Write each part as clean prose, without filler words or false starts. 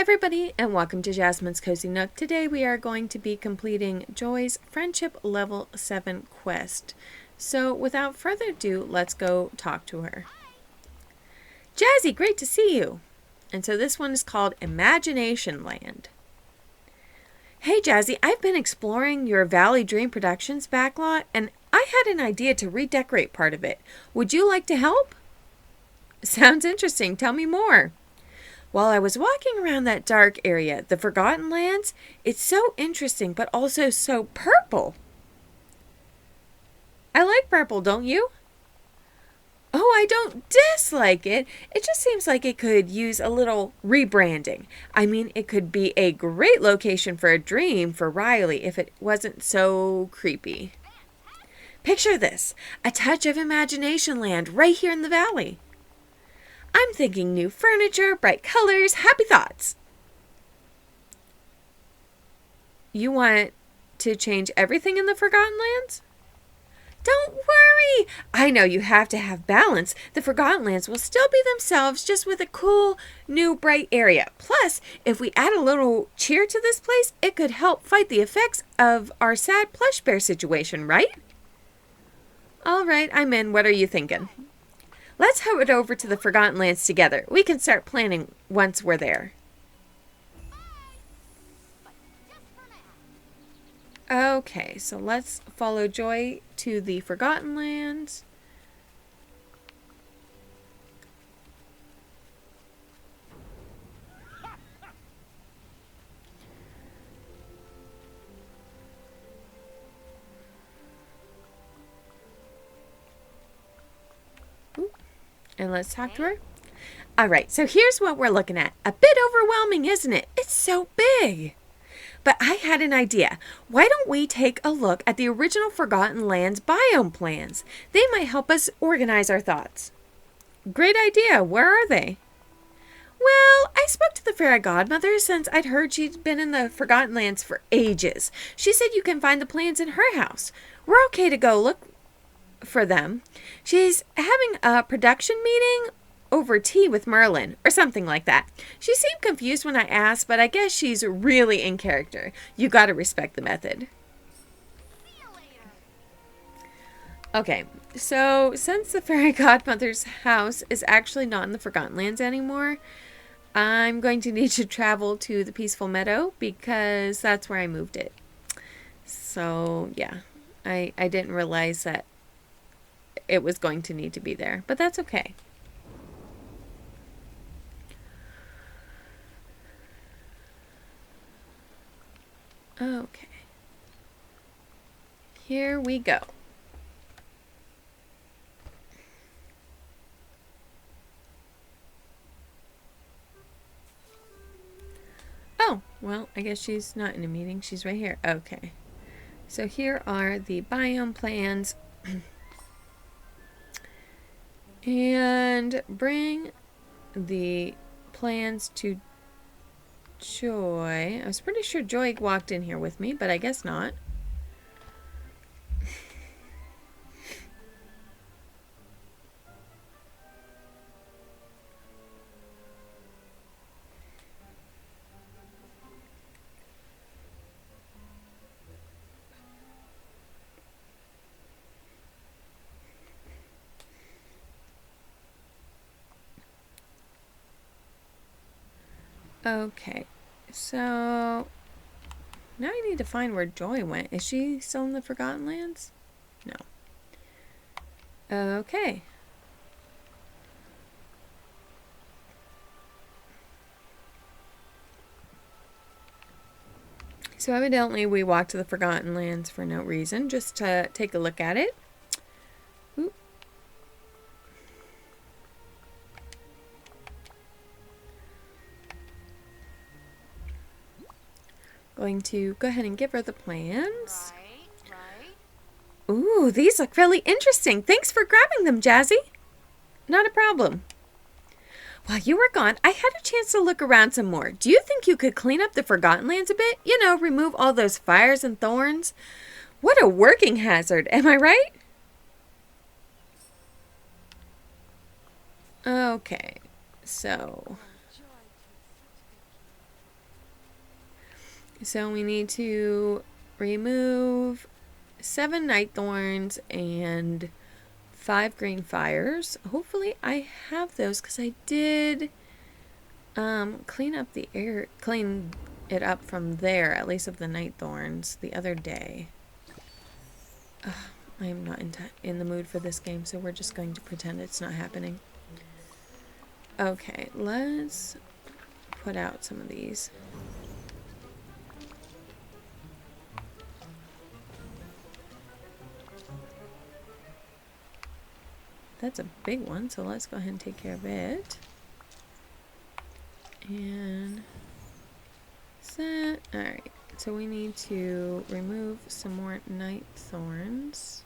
everybody, and welcome to Jasmine's Cozy Nook. Today we are going to be completing Joy's Friendship Level 7 quest. So without further ado, let's go talk to her. Jazzy, great to see you! And so this one is called Imagination Land. Hey Jazzy, I've been exploring your Valley Dream Productions backlot, and I had an idea to redecorate part of it. Would you like to help? Sounds interesting. Tell me more. While I was walking around that dark area, the Forgotten Lands, it's so interesting, but also so purple. I like purple, don't you? Oh, I don't dislike it. It just seems like it could use a little rebranding. I mean, it could be a great location for a dream for Riley if it wasn't so creepy. Picture this, a touch of Imagination Land right here in the valley. I'm thinking new furniture, bright colors, happy thoughts. You want to change everything in the Forgotten Lands? Don't worry! I know you have to have balance. The Forgotten Lands will still be themselves, just with a cool, new, bright area. Plus, if we add a little cheer to this place, it could help fight the effects of our sad plush bear situation, right? All right, I'm in. What are you thinking? Let's head over to the Forgotten Lands together. We can start planning once we're there. Okay, so let's follow Joy to the Forgotten Lands. And let's talk to her. All right, so here's what we're looking at. A bit overwhelming, isn't it? It's so big. But I had an idea. Why don't we take a look at the original Forgotten Lands biome plans? They might help us organize our thoughts. Great idea. Where are they? Well, I spoke to the fairy godmother since I'd heard she'd been in the Forgotten Lands for ages. She said you can find the plans in her house. We're okay to go look for them. She's having a production meeting over tea with Merlin or something like that. She seemed confused when I asked, but I guess she's really in character. You gotta respect the method. Okay, so since the fairy godmother's house is actually not in the Forgotten Lands anymore, I'm going to need to travel to the Peaceful Meadow because that's where I moved it. So yeah, I didn't realize that it was going to need to be there, but that's okay. Okay. Here we go. Oh, well, I guess she's not in a meeting. She's right here. Okay. So here are the biome plans. And bring the plans to Joy. I was pretty sure Joy walked in here with me, but I guess not. Okay, so now I need to find where Joy went. Is she still in the Forgotten Lands? No. Okay. So evidently we walked to the Forgotten Lands for no reason, just to take a look at it. Oop. Going to go ahead and give her the plans. Right. Ooh, these look really interesting. Thanks for grabbing them, Jazzy. Not a problem. While you were gone, I had a chance to look around some more. Do you think you could clean up the Forgotten Lands a bit? You know, remove all those fires and thorns? What a working hazard, am I right? Okay, so So we need to remove 7 night thorns and 5 green fires. Hopefully I have those because I did clean it up from there, at least of the night thorns, the other day. Ugh, I am not in the mood for this game, so we're just going to pretend it's not happening. Okay, let's put out some of these. That's a big one, so let's go ahead and take care of it. And set. Alright, so we need to remove some more night thorns.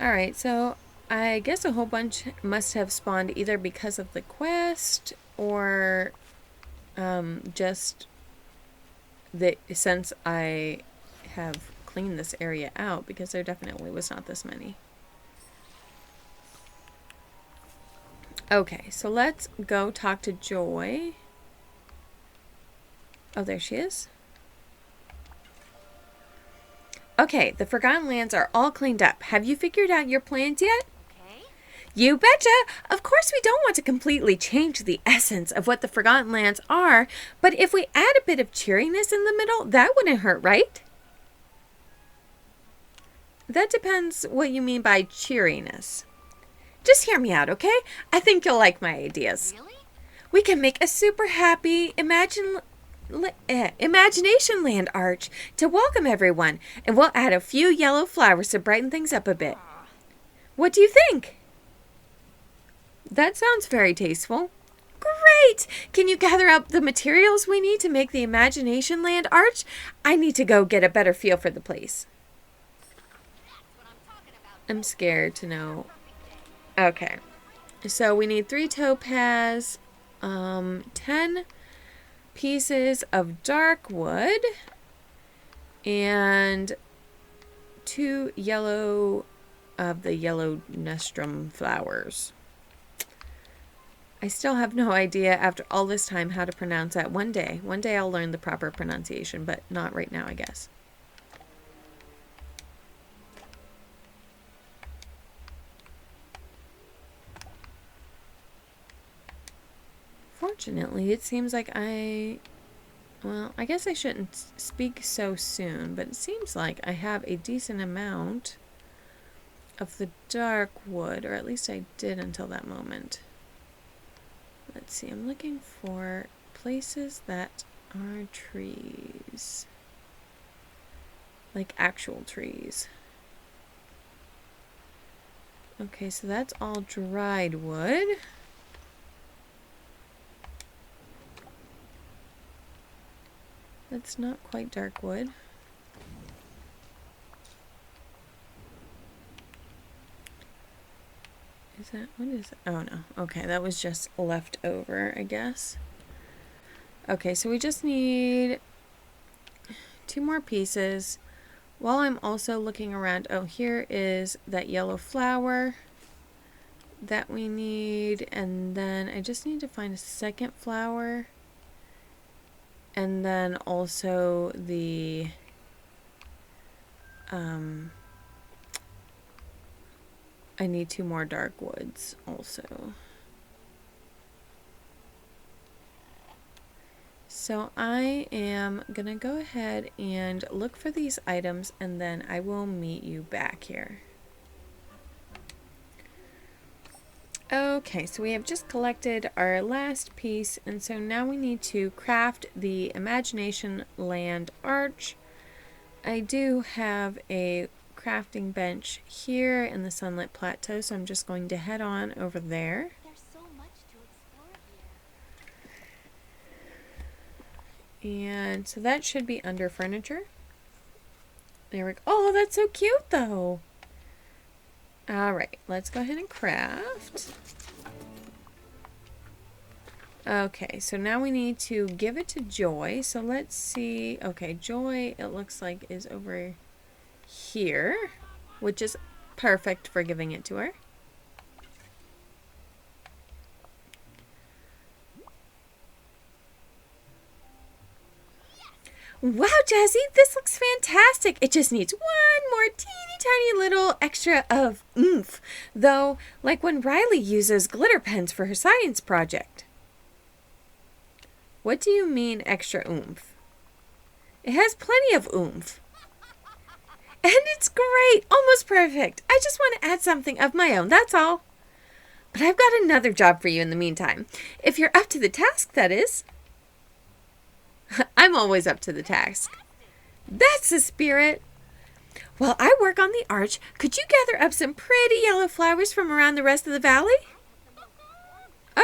Alright, so I guess a whole bunch must have spawned either because of the quest or just since I have cleaned this area out, because there definitely was not this many. Okay, so let's go talk to Joy. Oh, there she is. Okay, the Forgotten Lands are all cleaned up. Have you figured out your plans yet? Okay. You betcha! Of course we don't want to completely change the essence of what the Forgotten Lands are, but if we add a bit of cheeriness in the middle, that wouldn't hurt, right? That depends what you mean by cheeriness. Just hear me out, okay? I think you'll like my ideas. Really? We can make a super happy imagination land arch to welcome everyone, and we'll add a few yellow flowers to brighten things up a bit. What do you think? That sounds very tasteful. Great! Can you gather up the materials we need to make the imagination land arch? I need to go get a better feel for the place. I'm scared to know. Okay. So we need 3 topaz, 10 pieces of dark wood, and 2 yellow of the yellow nostrum flowers. I still have no idea after all this time how to pronounce that. One day I'll learn the proper pronunciation, but not right now, I guess. Fortunately, it seems like well, I guess I shouldn't speak so soon, but it seems like I have a decent amount of the dark wood, or at least I did until that moment. Let's see, I'm looking for places that are trees. Like actual trees. Okay, so that's all dried wood. That's not quite dark wood. What is that? Oh no. Okay, that was just left over, I guess. Okay, so we just need 2 more pieces. While I'm also looking around, oh, here is that yellow flower that we need, and then I just need to find a second flower. And then also the I need 2 more dark woods also. So I am gonna go ahead and look for these items, and then I will meet you back here. Okay, so we have just collected our last piece, and so now we need to craft the Imagination Land Arch. I do have a crafting bench here in the Sunlit Plateau, so I'm just going to head on over there. There's so much to explore here. And so that should be under furniture. There we go. Oh, that's so cute though. Alright, let's go ahead and craft. Okay, so now we need to give it to Joy. So let's see. Okay, Joy, it looks like, is over here, which is perfect for giving it to her. Wow, Jazzy, this looks fantastic. It just needs one more teeny tiny little extra of oomph. Though, like when Riley uses glitter pens for her science project. What do you mean extra oomph? It has plenty of oomph. And it's great, almost perfect. I just want to add something of my own, that's all. But I've got another job for you in the meantime. If you're up to the task, that is. I'm always up to the task. That's the spirit. While I work on the arch, could you gather up some pretty yellow flowers from around the rest of the valley?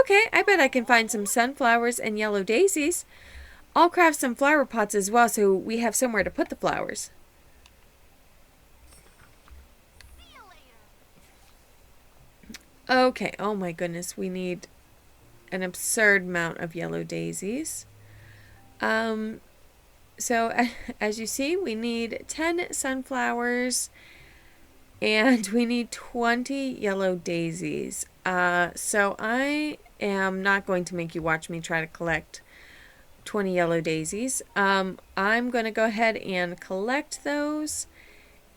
Okay, I bet I can find some sunflowers and yellow daisies. I'll craft some flower pots as well so we have somewhere to put the flowers. Okay, oh my goodness, we need an absurd amount of yellow daisies. So as you see, we need 10 sunflowers and we need 20 yellow daisies. So I am not going to make you watch me try to collect 20 yellow daisies. I'm going to go ahead and collect those,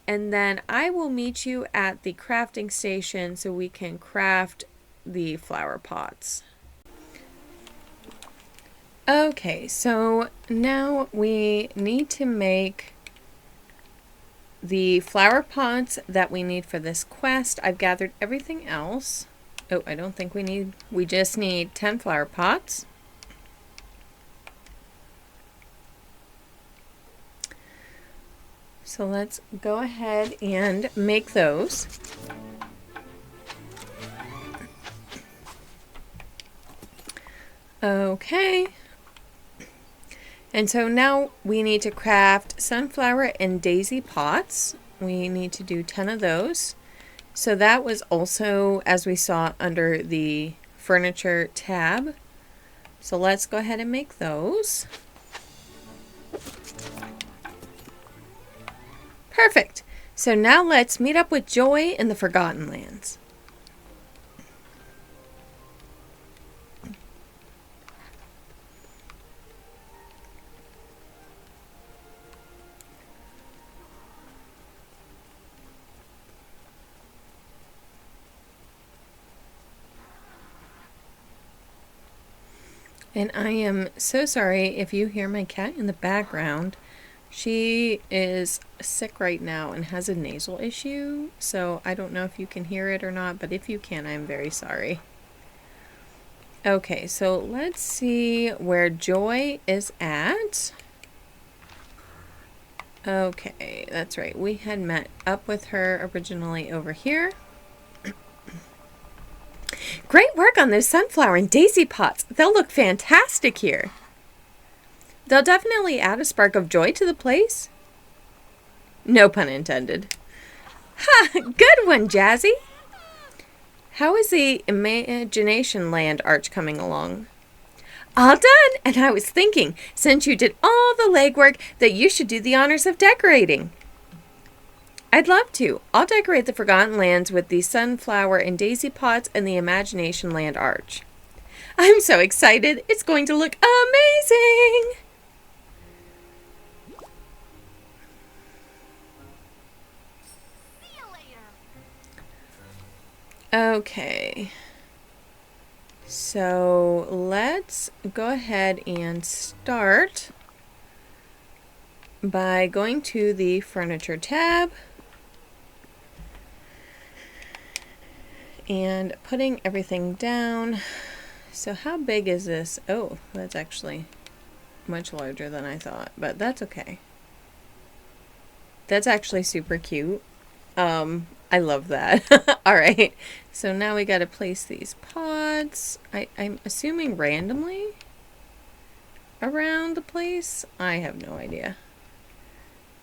and then I will meet you at the crafting station so we can craft the flower pots. Okay, so now we need to make the flower pots that we need for this quest. I've gathered everything else. Oh, I don't think we just need 10 flower pots. So let's go ahead and make those. Okay. And so now we need to craft sunflower and daisy pots. We need to do 10 of those. So that was also, as we saw, under the furniture tab. So let's go ahead and make those. Perfect. So now let's meet up with Joy in the Forgotten Lands. And I am so sorry if you hear my cat in the background. She is sick right now and has a nasal issue, so I don't know if you can hear it or not, but if you can, I'm very sorry. Okay, so let's see where Joy is at. Okay, that's right. We had met up with her originally over here. Great work on those sunflower and daisy pots. They'll look fantastic here. They'll definitely add a spark of joy to the place. No pun intended. Ha! Good one, Jazzy. How is the Imagination Land arch coming along? All done, and I was thinking, since you did all the legwork, that you should do the honors of decorating. I'd love to. I'll decorate the Forgotten Lands with the sunflower and daisy pots and the Imagination Land arch. I'm so excited. It's going to look amazing. Okay. So let's go ahead and start by going to the furniture tab and putting everything down. So how big is this? Oh, that's actually much larger than I thought, but that's okay. That's actually super cute. I love that. All right. So now we got to place these pods. I'm assuming randomly around the place. I have no idea.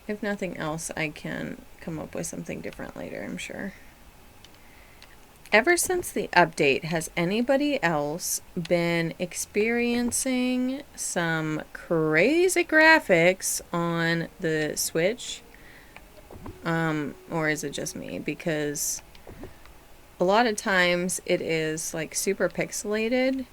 If nothing else, I can come up with something different later, I'm sure. Ever since the update, has anybody else been experiencing some crazy graphics on the Switch? Or is it just me? Because a lot of times it is like super pixelated.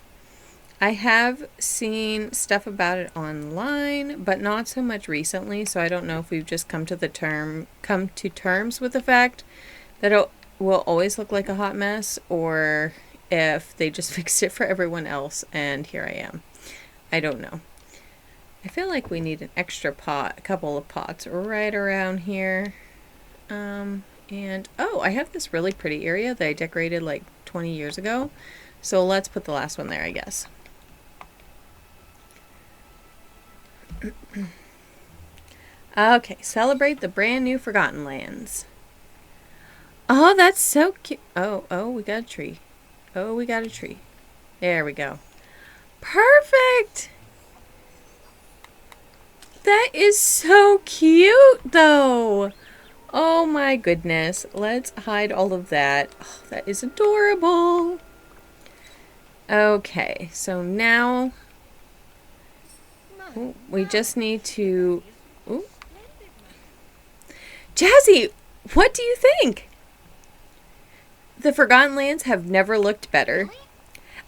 I have seen stuff about it online, but not so much recently, so I don't know if we've just come to terms with the fact that it will always look like a hot mess, or if they just fixed it for everyone else and here I am. I don't know. I feel like we need an extra pot, a couple of pots right around here. And oh, I have this really pretty area that I decorated like 20 years ago. So let's put the last one there, I guess. Okay, celebrate the brand new Forgotten Lands. Oh, that's so cute. Oh, we got a tree. Oh, we got a tree. There we go. Perfect! That is so cute, though. Oh my goodness. Let's hide all of that. Oh, that is adorable. Okay, so now we just need to... Ooh. Jazzy, what do you think? The Forgotten Lands have never looked better.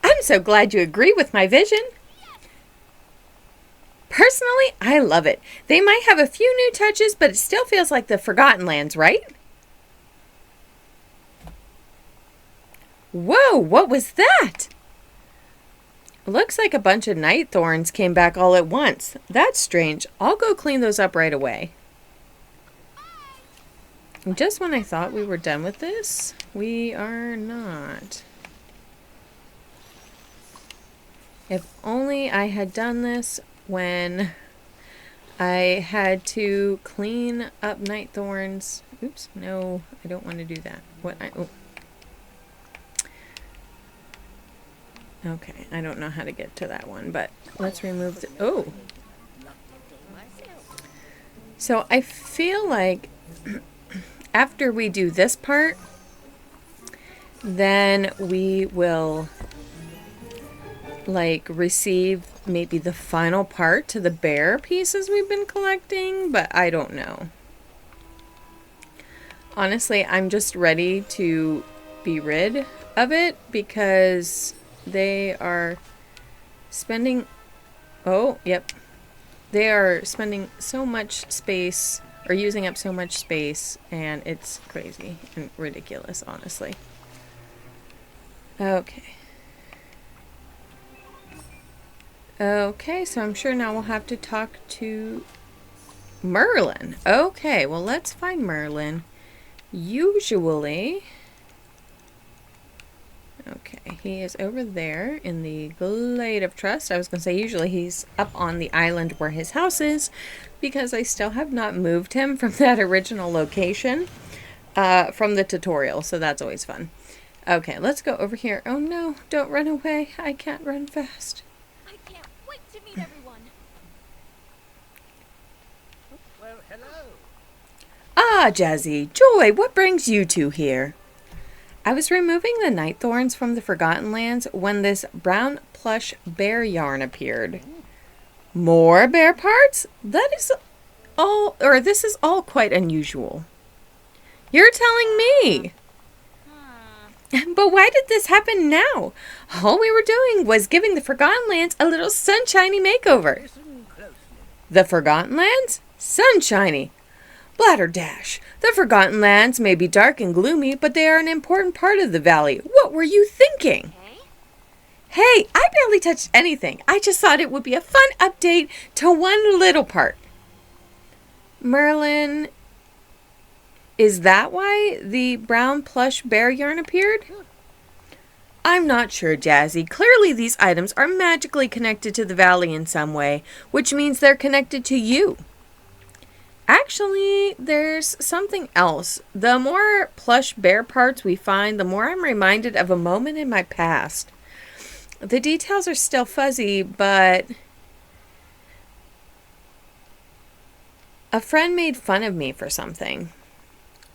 I'm so glad you agree with my vision. Personally, I love it. They might have a few new touches, but it still feels like the Forgotten Lands, right? Whoa, what was that? Looks like a bunch of night thorns came back all at once. That's strange. I'll go clean those up right away. Just when I thought we were done with this, we are not. If only I had done this when I had to clean up night thorns. Oops, no, I don't want to do that. Okay, I don't know how to get to that one, but let's remove the... Oh! So I feel like after we do this part, then we will like receive maybe the final part to the bear pieces we've been collecting, but I don't know. Honestly, I'm just ready to be rid of it because they are spending... Oh, yep. They are spending so much space, or using up so much space, and it's crazy and ridiculous, honestly. Okay. Okay, so I'm sure now we'll have to talk to Merlin. Okay, well, let's find Merlin. Usually... Okay, he is over there in the Glade of Trust. I was going to say usually he's up on the island where his house is, because I still have not moved him from that original location from the tutorial, so that's always fun. Okay, let's go over here. Oh no, don't run away. I can't run fast. I can't wait to meet everyone. Well, hello. Ah, Jazzy, Joy, what brings you two here? I was removing the night thorns from the Forgotten Lands when this brown plush bear yarn appeared. More bear parts? That is all, or this is all quite unusual. You're telling me. But why did this happen now? All we were doing was giving the Forgotten Lands a little sunshiny makeover. Listen closely. The Forgotten Lands? Sunshiny. Blatterdash. The Forgotten Lands may be dark and gloomy, but they are an important part of the valley. What were you thinking? Hey, I barely touched anything. I just thought it would be a fun update to one little part. Merlin, is that why the brown plush bear yarn appeared? I'm not sure, Jazzy. Clearly these items are magically connected to the valley in some way, which means they're connected to you. Actually, there's something else. The more plush bear parts we find, the more I'm reminded of a moment in my past. The details are still fuzzy, but a friend made fun of me for something.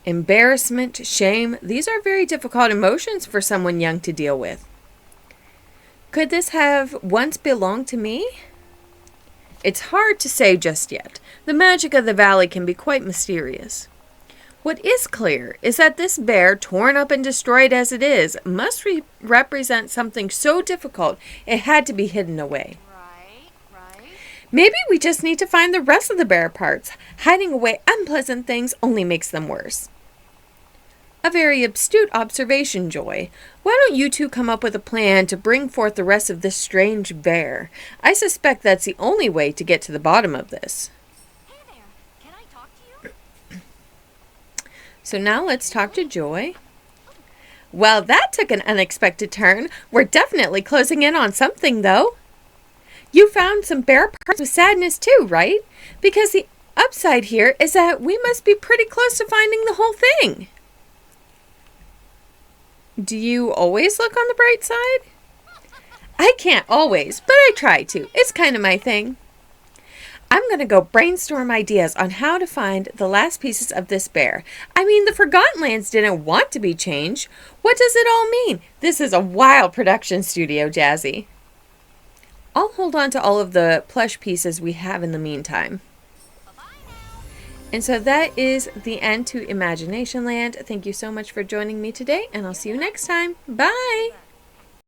Embarrassment, shame, these are very difficult emotions for someone young to deal with. Could this have once belonged to me? It's hard to say just yet. The magic of the valley can be quite mysterious. What is clear is that this bear, torn up and destroyed as it is, must represent something so difficult it had to be hidden away. Right. Maybe we just need to find the rest of the bear parts. Hiding away unpleasant things only makes them worse. A very astute observation, Joy. Why don't you two come up with a plan to bring forth the rest of this strange bear? I suspect that's the only way to get to the bottom of this. Hey there. Can I talk to you? So now let's talk to Joy. Well, that took an unexpected turn. We're definitely closing in on something, though. You found some bear parts with sadness too, right? Because the upside here is that we must be pretty close to finding the whole thing. Do you always look on the bright side? I can't always, but I try to. It's kind of my thing. I'm going to go brainstorm ideas on how to find the last pieces of this bear. I mean, the Forgotten Lands didn't want to be changed. What does it all mean? This is a wild production studio, Jazzy. I'll hold on to all of the plush pieces we have in the meantime. And so that is the end to Imagination Land. Thank you so much for joining me today, and I'll see you next time. Bye!